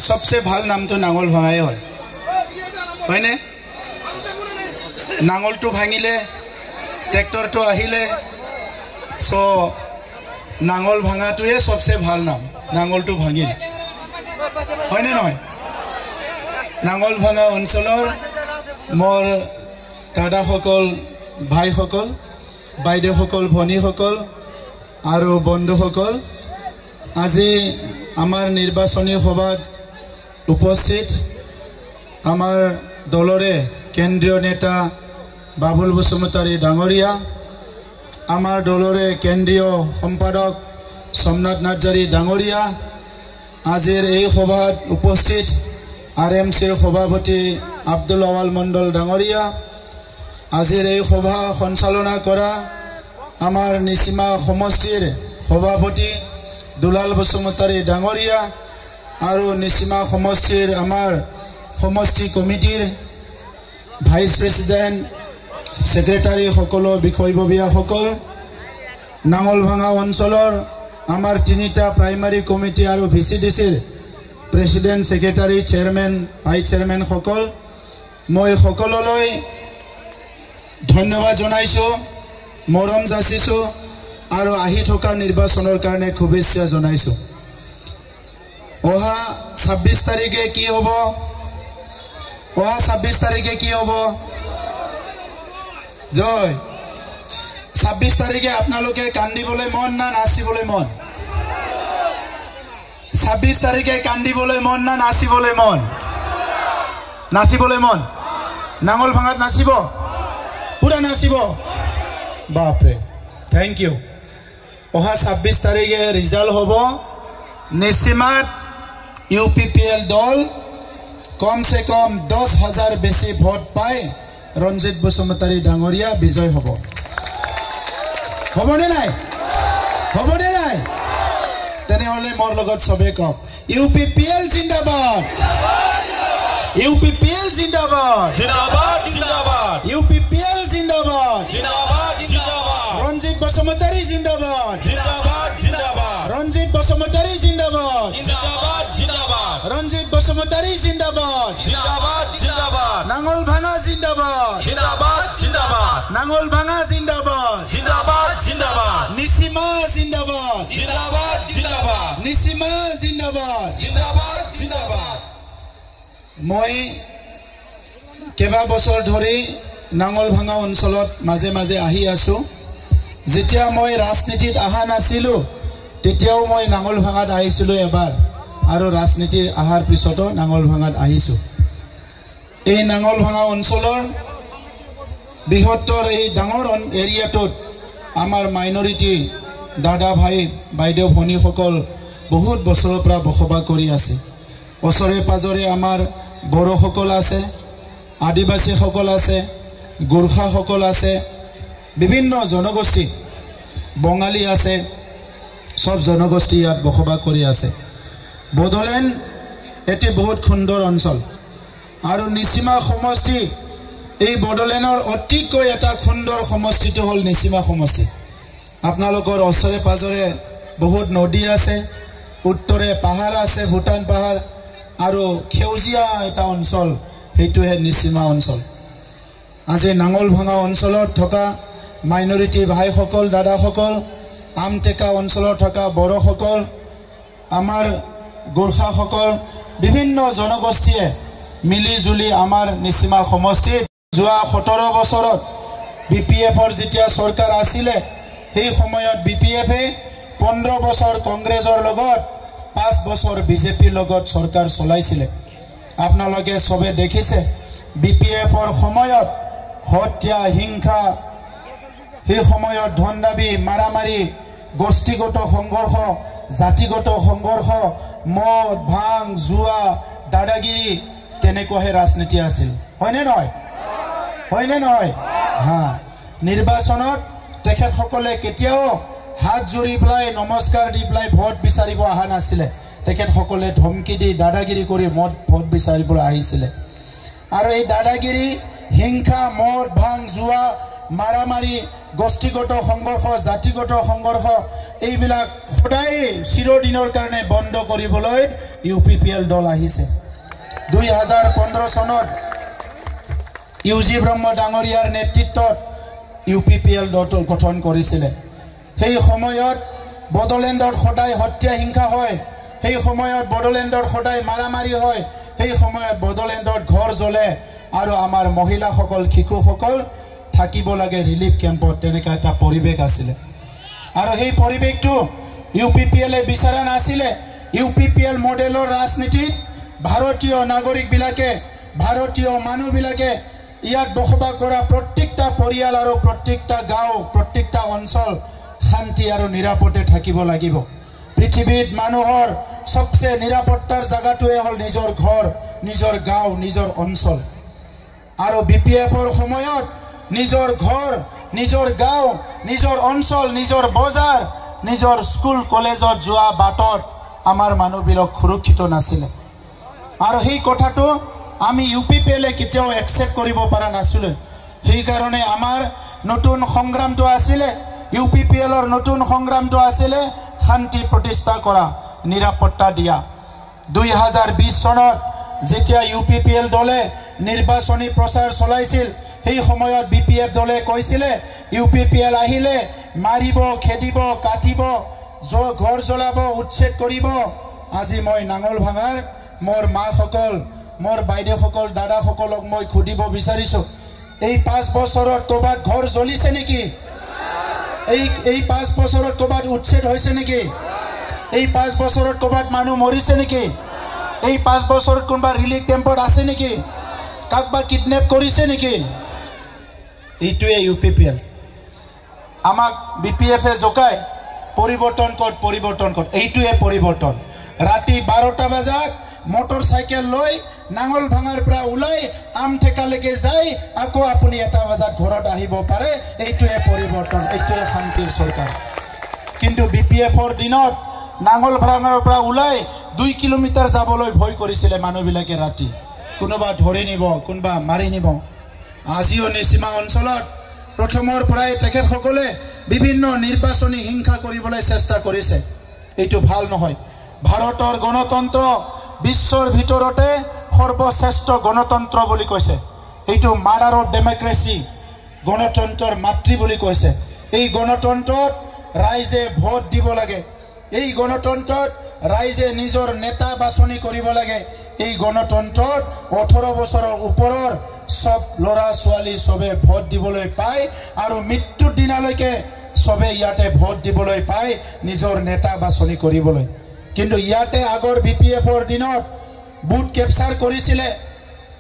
सबसे ভাল নামটো নাঙল ভাঙাই হয় হয়নে নাঙলটো ভাঙিলে ট্ৰেক্টৰটো আহিলে সো নাঙল ভাঙাটোৱে सबसे ভাল নাম নাঙলটো ভাঙিল হয়নে নহয় নাঙল ভাঙা অঞ্চলৰ মোৰ দাদাসকল ভাইসকল বাইদেউসকল ভনীসকল আৰু বন্ধুসকল আজি আমাৰ নিৰ্বাচনী সভাত উপস্থিত আমাৰ দলৰে কেন্দ্ৰীয় নেতা বাবুল বসুমতাৰী ডাঙৰীয়া আমাৰ দলৰে কেন্দ্ৰীয় সম্পাদক সোমনাথ নাৰ্জাৰী ডাঙৰীয়া আজিৰ এই সভাত উপস্থিত আৰএমচিৰ সভাপতি আব্দুল আৱাল মণ্ডল ডাঙৰীয়া আজিৰ এই সভা সঞ্চালনা কৰা আমাৰ নিচিমা সমষ্টিৰ সভাপতি দুলাল বসুমতাৰী ডাঙৰীয়া আৰু নিচিমা সমষ্টিৰ আমাৰ সমষ্টি কমিটিৰ ভাইস প্ৰেসিডেন্ট সেক্ৰেটাৰী সকলো বিষয়ববীয়াসকল নাঙলভাঙা অঞ্চলৰ আমাৰ তিনিটা প্ৰাইমাৰী কমিটি আৰু ভিচিডিচিৰ president secretary chairman vice chairman সকল মই সকলোলৈ ধন্যবাদ জনাইছো মৰম যাচিছো আৰু আহি থকা নিৰ্বাচনৰ কাৰণে শুভেচ্ছা জনাইছো অহা 26 তাৰিখে কি হ'ব অহা 26 তাৰিখে কি হ'ব জয় 26 তাৰিখে আপোনালোকে কান্দিবলৈ মন না নাচিবলৈ মন 26 তাৰিখে কান্দিবলৈ মন না নাচিবলৈ মন নাচিবলৈ মন নাঙল ভাঙাত নাচিব পুৰা নাচিব বাপৰে থ্যাংক ইউ অহা 26 তাৰিখে ৰিজাল্ট হ'ব নিচিমাত ইউপিপিএল দল কমসে কম 10,000 বেছি ভোট পাই ৰঞ্জিত বসুমতাৰী ডাঙৰীয়া বিজয় হ'ব হ'বনে নাই তেনেহলে মোৰ লগত সবে কওক ইউপিপিএল জিন্দাবাদ ইউপিপিএল জিন্দাবাদ জিন্দাবাদ জিন্দাবাদ ইউপিপিএল জিন্দাবাদ জিন্দাবাদ জিন্দাবাদ ৰঞ্জিত বসুমতাৰী জিন্দাবাদ জিন্দাবাদ জিন্দাবাদ ৰঞ্জিত বসুমতাৰী জিন্দাবাদ জিন্দাবাদ জিন্দাবাদ ৰঞ্জিত বসুমতাৰী জিন্দাবাদ জিন্দাবাদ জিন্দাবাদ নাঙল ভাঙা জিন্দাবাদ জিন্দাবাদ জিন্দাবাদ নাঙল ভাঙা জিন্দাবাদ জিন্দাবাদ জিন্দাবাদ নিচিমা জিন্দাবাদ জিন্দাবাদ জিন্দাবাদ নিচিমা জিন্দাবাদ জিন্দাবাদ জিন্দাবাদ মই কেবা বছৰ ধৰি নাঙল ভাঙা অঞ্চলত মাজে মাজে আহি আছো যেতিয়া মই ৰাজনীতিত আহা নাছিলো তেতিয়াও মই নাঙল ভাঙাত আহিছিলো এবাৰ আৰু ৰাজনীতিৰ আহাৰ পিছতো নাঙল ভাঙাত আহিছো এই নাঙল ভাঙা অঞ্চলৰ বৃহত্তৰ এই ডাঙৰ এৰিয়াটোত আমাৰ মাইনৰিটি দাদা ভাই বাইদেউ ভনীসকল বহুত বছৰৰ পৰা বসবাস কৰি আছে ওচৰে পাজৰে আমাৰ বড়োসকল আছে আদিবাসীসকল আছে গোৰ্খাসকল আছে বিভিন্ন জনগোষ্ঠী বঙালী আছে সব জনগোষ্ঠী ইয়াত বসবাস কৰি আছে বড়োলেণ্ড এটি বহুত সুন্দৰ অঞ্চল আৰু নিচিমা সমষ্টি এই বড়োলেণ্ডৰ অতিকৈ এটা সুন্দৰ সমষ্টিটো হ'ল নিচিমা সমষ্টি আপোনালোকৰ ওচৰে পাজৰে বহুত নদী আছে উত্তৰে পাহাৰ আছে ভূটান পাহাৰ আৰু খেউজীয়া এটা অঞ্চল হেতুহে নিচিমা অঞ্চল আজি নাঙল ভাঙা অঞ্চলত থকা মাইনৰিটি ভাইসকল দাদাসকল আমটেকা অঞ্চলত থকা বড়োসকল আমাৰ গোৰ্খাসকল বিভিন্ন জনগোষ্ঠীয়ে মিলি জুলি আমাৰ নিচিমা সমষ্টিত যোৱা 17 বছৰত বিপিএফৰ যেতিয়া চৰকাৰ আছিলে সেই সময়ত বিপিএফে 15 বছৰ কংগ্ৰেছৰ লগত 5 বছৰ বিজেপিৰ লগত চৰকাৰ চলাইছিলে আপোনালোকে সবে দেখিছে বিপিএফৰ সময়ত হত্যা হিংসা সেই সময়ত ধন দাবী মাৰামাৰি গোষ্ঠীগত সংঘৰ্ষ জাতিগত সংঘৰ্ষ মদ ভাং জুৱা দাদাগিৰি তেনেকৈ ৰাজনীতি আছিল হয়নে নহয় হা নিৰ্বাচনত তেখেতসকলে কেতিয়াও হাত জোৰি পেলাই নমস্কাৰ দি পেলাই ভোট বিচাৰিব অহা নাছিলে তেখেতসকলে ধমকি দি দাদাগিৰি কৰি ভোট বিচাৰিবলৈ আহিছিলে আৰু এই দাদাগিৰি হিংসা মদ ভাং জুৱা মাৰামাৰি গোষ্ঠীগত সংঘৰ্ষ জাতিগত সংঘৰ্ষ এইবিলাক সদায় চিৰদিনৰ কাৰণে বন্ধ কৰিবলৈ UPPL দল আহিছে 2015 চনত ইউজি ব্ৰহ্ম ডাঙৰীয়াৰ নেতৃত্বত UPPL দল গঠন কৰিছিল সেই সময়ত বড়োলেণ্ডৰ সদায় হত্যা হিংসা হয় সেই সময়ত বড়োলেণ্ডৰ সদায় মাৰামাৰি হয় সেই সময়ত বড়োলেণ্ডত ঘৰ জ্বলে আৰু আমাৰ মহিলাসকল শিশুসকল থাকিব লাগে ৰিলিফ কেম্পত তেনেকা এটা পৰিবেশ আছিল আৰু সেই পৰিবেশটো UPPL বিচাৰা নাছিল UPPL মডেলৰ ৰাজনীতিত ভাৰতীয় নাগৰিক বিলাকে ভাৰতীয় মানুহ বিলাকে ইয়াত বসবাস কৰা প্ৰত্যেকটা পৰিয়াল আৰু প্ৰত্যেকটা গাঁও প্ৰত্যেকটা অঞ্চল শান্তি আৰু নিৰাপদে থাকিব লাগিব পৃথিৱীত মানুহৰ সবচে নিৰাপত্তাৰ জায়গাটোৱে হল নিজৰ ঘৰ নিজৰ গাঁও নিজৰ অঞ্চল আৰু BPFৰ সময়ত নিজৰ ঘৰ নিজৰ গাঁও নিজৰ অঞ্চল নিজৰ বজাৰ নিজৰ স্কুল কলেজত যোৱা বাটত আমাৰ মানুহবিলাক সুৰক্ষিত নাছিল আৰু সেই কথাটো আমি UPPL কেতিয়াও একসেপ্ট কৰিব পৰা নাছিল সেই কাৰণে আমাৰ নতুন সংগ্ৰামটো আছিল UPPLৰ নতুন সংগ্ৰামটো আছিল শান্তি প্ৰতিষ্ঠা কৰা নিৰাপত্তা দিয়া 2020 চনত যেতিয়া UPPL দলে নিৰ্বাচনী প্ৰচাৰ চলাইছিল সেই সময়ত BPF দলে কৈছিল UPPL আহিলে মাৰিব খেদিব কাটিব ঘৰ জ্বলাব উচ্ছেদ কৰিব আজি মই নাঙলভাঙাৰ মোৰ মাসকল মোৰ বাইদেউসকল দাদাসকলক মই খুদিব বিচাৰিছো এই 5 বছৰত কবাত ঘৰ জ্বলিছে নেকি এই 5 বছৰত কবাত উচ্ছেদ হৈছে নেকি এই 5 বছৰত কবাত মানুহ মৰিছে নেকি এই 5 বছৰত কোনবা ৰিলিফ কেম্পত আছে নেকি কাকবা কিডন্যাপ কৰিছে নেকি এইটোৱে UPPL আমাক BPF এ জকাই পৰিৱৰ্তন কত এইটোৱে পৰিৱৰ্তন ৰাতি 12টা বজাত মোটৰসাইকেল লৈ নাঙলভাঙাৰ পৰা ওলাই আমঠেকালৈকে যায় আকৌ আপুনি 1টা বজাত ঘৰত আহিব পাৰে এইটোৱে পৰিৱৰ্তন এইটোৱে শান্তিৰ চৰকাৰ কিন্তু BPFৰ দিনত নাঙলভাঙাৰ পৰা ওলাই 2 কিলোমিটাৰ যাবলৈ ভয় কৰিছিল মানুহবিলাকে ৰাতি কোনোবা ধৰি নিব কোনোবা মাৰি নিব আজিও নিসীমা অঞ্চলত প্ৰথমৰ পৰাই তেখেতসকলে বিভিন্ন নিৰ্বাচনী হিংসা কৰিবলৈ চেষ্টা কৰিছে এইটো ভাল নহয় ভাৰতৰ গণতন্ত্ৰ বিশ্বৰ ভিতৰতে সৰ্বশ্ৰেষ্ঠ গণতন্ত্ৰ বুলি কৈছে এইটো মাডাৰ অফ ডেমক্ৰেসি গণতন্ত্ৰৰ মাতৃ বুলি কৈছে এই গণতন্ত্ৰত ৰাইজে ভোট দিব লাগে এই গণতন্ত্ৰত ৰাইজে নিজৰ নেতা বাছনি কৰিব লাগে এই গণতন্ত্ৰত 18 বছৰৰ ওপৰৰ সব লৰা ছোৱালী সবে ভোট দিবলৈ পায় আৰু মৃত্যুৰ দিনলৈকে সবে ইয়াতে ভোট দিবলৈ পায় নিজৰ নেতা বাছনি কৰিবলৈ কিন্তু ইয়াতে আগৰ BPFৰ দিনত বুট কেপচাৰ কৰিছিল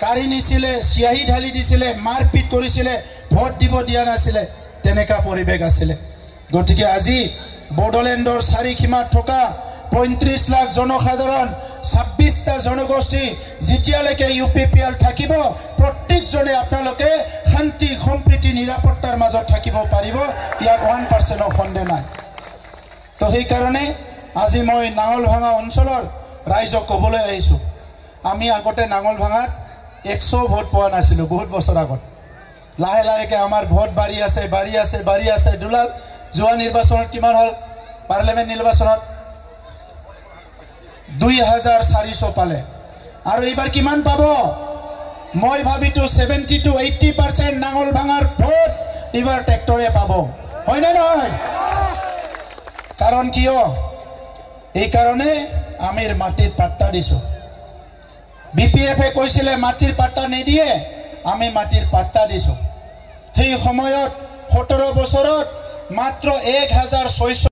কাৰি নিছিল সিয়াহি ঢালি দিছিল মাৰপিট কৰিছিল ভোট দিব দিয়া নাছিল তেনেকা পৰিবেশ আছিল গতিকে আজি বড়োলেণ্ডৰ চাৰিসীমাত থকা 35 লাখ জনসাধাৰণ 26টা জনগোষ্ঠী যেতিয়ালৈকে UPPL থাকিব প্ৰত্যেকজনে আপোনালোকে শান্তি সম্প্ৰীতি নিৰাপত্তাৰ মাজত থাকিব পাৰিব ইয়াত 1% সন্দেহ নাই তো সেই কাৰণে আজি মই নাঙলভাঙা অঞ্চলৰ ৰাইজক ক'বলৈ আহিছো আমি আগতে নাঙলভাঙাত 100 ভোট পোৱা নাছিলো বহুত বছৰ আগত লাহে লাহেকে আমাৰ ভোট বাঢ়ি আছে দুলাল যোৱা নিৰ্বাচনত কিমান হল পাৰ্লিমেণ্ট নিৰ্বাচনত 2400 পালে আৰু এইবাৰ কিমান পাব মই ভাবিতো 70 to 80% নাঙলভাঙাৰ ভোট এইবাৰ ট্ৰেক্টৰে পাব হয় না নহয় কাৰণ কিয় এই কাৰণে আমিৰ মাটিৰ পাট্টা দিছো BPF এ কৈছিল মাটিৰ পাট্টা নিদিয়ে আমি মাটিৰ পাট্টা দিছো সেই সময়ত 17 বছৰত মাত্ৰ 1600